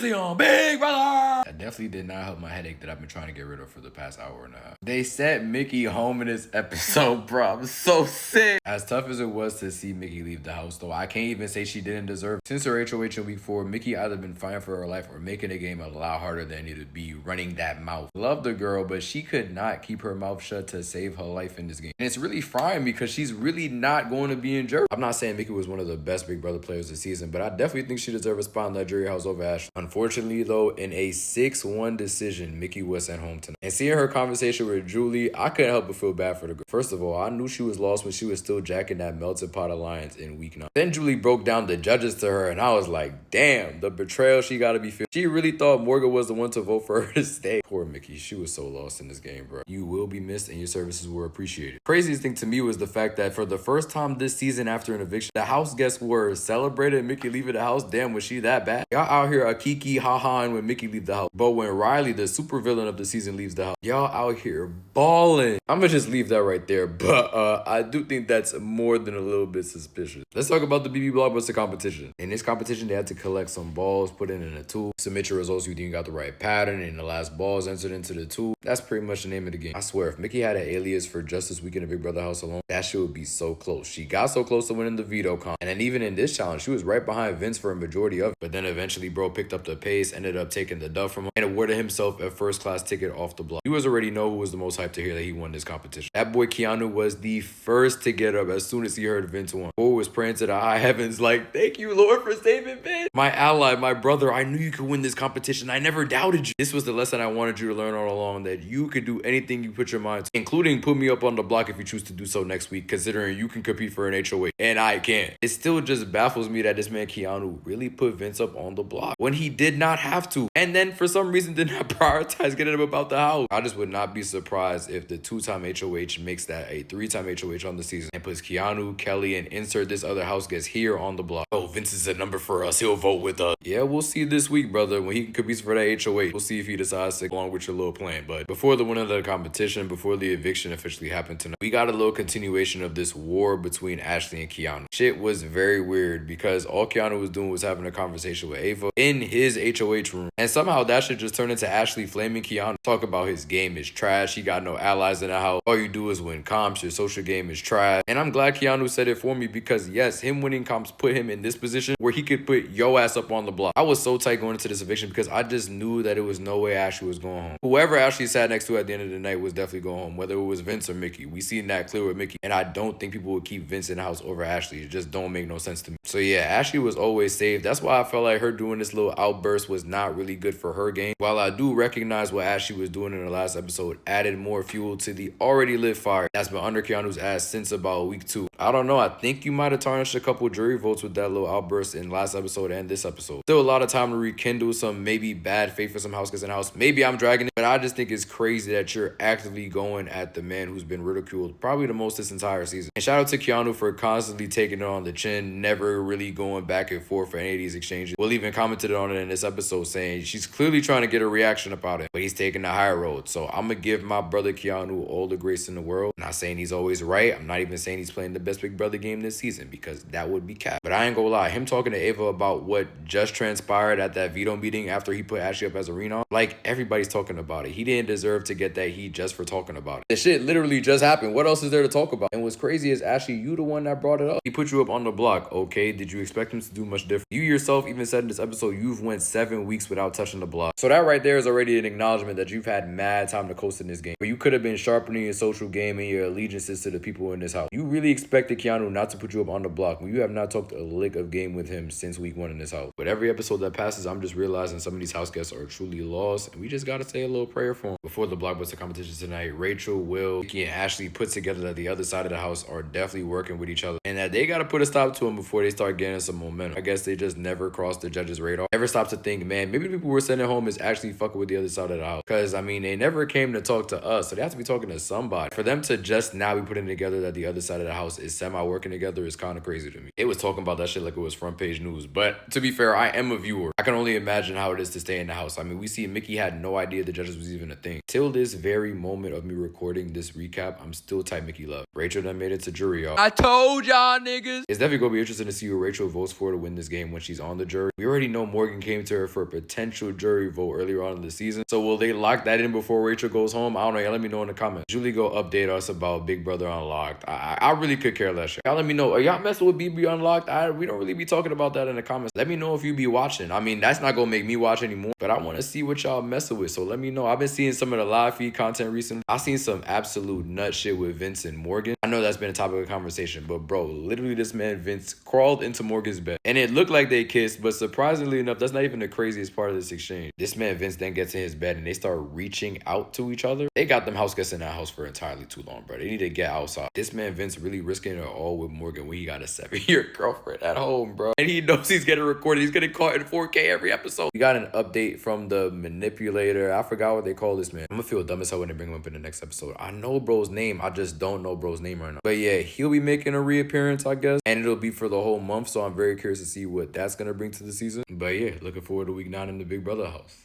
previously on Big Brother. That definitely did not help my headache that I've been trying to get rid of for the past hour and a half. They sent Mickey home in this episode, bro. I'm so sick. As tough as it was to see Mickey leave the house, though, I can't even say she didn't deserve it. Since her HOH in week 4, Mickey either been fighting for her life or making the game a lot harder than it needed to be, running that mouth. Love the girl, but she could not keep her mouth shut to save her life in this game. And it's really frying because she's really not going to be in jury. I'm not saying Mickey was one of the best Big Brother players this season, but I definitely think she deserves a spot in that jury house over Ashley. Unfortunately, though, in a 6-1 decision, Mickey was sent home tonight. And seeing her conversation with Julie, I couldn't help but feel bad for the girl. First of all, I knew she was lost when she was still jacking that melted pot alliance in week 9. Then Julie broke down the judges to her, and I was like, damn, the betrayal she gotta be feeling. She really thought Morgan was the one to vote for her to stay. Poor Mickey, she was so lost in this game, bro. You will be missed and your services were appreciated. Craziest thing to me was the fact that for the first time this season after an eviction, the house guests were celebrating Mickey leaving the house. Damn, was she that bad? Y'all out here a kiki ha-ha when Mickey leave the house. But when Riley, the super villain of the season, leaves the house, y'all out here balling. I'm gonna just leave that right there. But I do think that's more than a little bit suspicious. Let's talk about the BB Blockbuster competition. In this competition, they had to collect some balls, put it in a tube, submit your results, you think you got the right pattern, and the last ball is entered into the tube. That's pretty much the name of the game. I swear, if Mickey had an alias for just this weekend in Big Brother house alone, that shit would be so close. She got so close to winning the veto comp. And then even in this challenge, she was right behind Vince for a majority of it. But then eventually, bro picked up the pace, ended up taking the dub from him, and awarded himself a first-class ticket off the block. You guys already know who was the most hyped to hear that he won this competition. That boy Keanu was the first to get up as soon as he heard Vince won. Boy was praying to the high heavens like, thank you, Lord, for saving Vince. My ally, my brother, I knew you could win this competition. I never doubted you. This was the lesson I wanted you to learn all along, that you could do anything you put your mind to, including put me up on the block if you choose to do so next week, considering you can compete for an HOH and I can't. It still just baffles me that this man Keanu really put Vince up on the block when he did not have to, and then for some reason did not prioritize getting him about the house. I just would not be surprised if the 2-time HOH makes that a 3-time HOH on the season and puts Keanu, Kelly, and insert this other house guest here on the block. Oh, Vince is a number for us. He'll vote with us. Yeah, we'll see this week, brother. When he competes for that HOH, we'll see if he decides to go along with your little plan. But before the winner of the competition, before the eviction officially happened tonight, we got a little continuation of this war between Ashley and Keanu. Shit was very weird because all Keanu was doing was having a conversation with Ava in his HOH room. And somehow that shit just turned into Ashley flaming Keanu. Talk about his game is trash. He got no allies in the house. All you do is win comps. Your social game is trash. And I'm glad Keanu said it for me because yes, him winning comps put him in this position where he could put yo ass up on the block. I was so tight going into this eviction because I just knew that it was no way Ashley was going home. Whoever Ashley sat next to at the end of the night was definitely going home, whether it was Vince or Mickey. We seen that clear with Mickey. And I don't think people would keep Vince in the house over Ashley. It just don't make no sense to me. So yeah, Ashley was always saved. That's why I felt like her doing this little outburst was not really good for her game. While I do recognize what Ashley was doing in the last episode added more fuel to the already lit fire that's been under Keanu's ass since about week 2. I don't know. I think you might have tarnished a couple jury votes with that little outburst in last episode and this episode. Still a lot of time to rekindle some maybe bad faith for some house guests in the house. Maybe I'm dragging it, but I just think it's crazy that you're actively going at the man who's been ridiculed probably the most this entire season. And shout out to Keanu for constantly taking it on the chin, never really going back and forth for any of these exchanges. Will even commented on it in this episode saying she's clearly trying to get a reaction about it, but he's taking the higher road. So I'm gonna give my brother Keanu all the grace in the world. I'm not saying he's always right. I'm not even saying he's playing the best Big Brother game this season because that would be cap. But I ain't gonna lie, him talking to Ava about what just transpired at that veto meeting after he put Ashley up as a renom, like everybody's talking about it. He didn't deserve to get that heat just for talking about it. The shit literally just happened. What else is there to talk about? And what's crazy is Ashley, you the one that brought it up. He put you up on the block. Okay, did you expect him to do much different? You yourself even said in this episode you've went 7 weeks without touching the block. So that right there is already an acknowledgement that you've had mad time to coast in this game. But you could have been sharpening your social game and your allegiances to the people in this house. You really expected Keanu not to put you up on the block when you have not talked a lick of game with him since week 1 in this house. But every episode that passes, I'm just realizing some of these house guests are truly lost, and we just gotta say a little prayer for them. Before the Blockbuster competition tonight, Rachel, Will, Vicky, and Ashley put together that the other side of the house are definitely working with each other, and that they gotta put a stop to them before they start getting some momentum. I guess they just never crossed the judge's radar. Never stopped to think, man, maybe the people we're sending home home is actually fucking with the other side of the house. Cause I mean, they never came to talk to us, so they have to be talking to somebody. For them to just now be putting together that the other side of the house is semi-working together is kind of crazy to me. They was talking about that shit like it was front page news. But to be fair, I am a viewer. I can only imagine how it is to stay in the house. I mean, we see Mickey had no idea the judges was even a thing. Till this very moment of me recording this recap, I'm still type Mickey love. Rachel done made it to jury, y'all. I told y'all niggas. It's definitely gonna be interesting to see who Rachel votes for to win this game when she's on the jury. We already know Morgan came to her for a potential jury vote earlier on in the season. So will they lock that in before Rachel goes home? I don't know. Y'all let me know in the comments. Julie go update us about Big Brother Unlocked. I really could care less. Y'all let me know. Are y'all messing with BB Unlocked? We don't really be talking about that in the comments. Let me know if you be watching. I mean, that's not gonna make me watch anymore, but I want to see what y'all messing with. So let me know. I've been seeing some of the live feed content recently. I seen some absolute nut shit with Vince and Morgan. I know that's been a topic of conversation, but bro, literally this man Vince crawled into Morgan's bed and it looked like they kissed, but surprisingly enough, that's not even the craziest part of this exchange. This man Vince then gets in his bed and they start reaching out to each other. They got them house guests in that house for entirely too long, bro. They need to get outside. This man Vince really risking it all with Morgan when he got a 7-year girlfriend at home, bro. And he knows he's getting recorded. He's getting caught in 4K every episode. We got an update from the manipulator. I forgot what they call this man. I'm gonna feel dumb as hell when they bring him up in the next episode. I know bro's name. I just don't know bro's name right now. But yeah, he'll be making a reappearance, I guess. And it'll be for the whole month. So I'm very curious to see what that's gonna bring to the season. But yeah, looking forward to week 9 in the Big Brother house.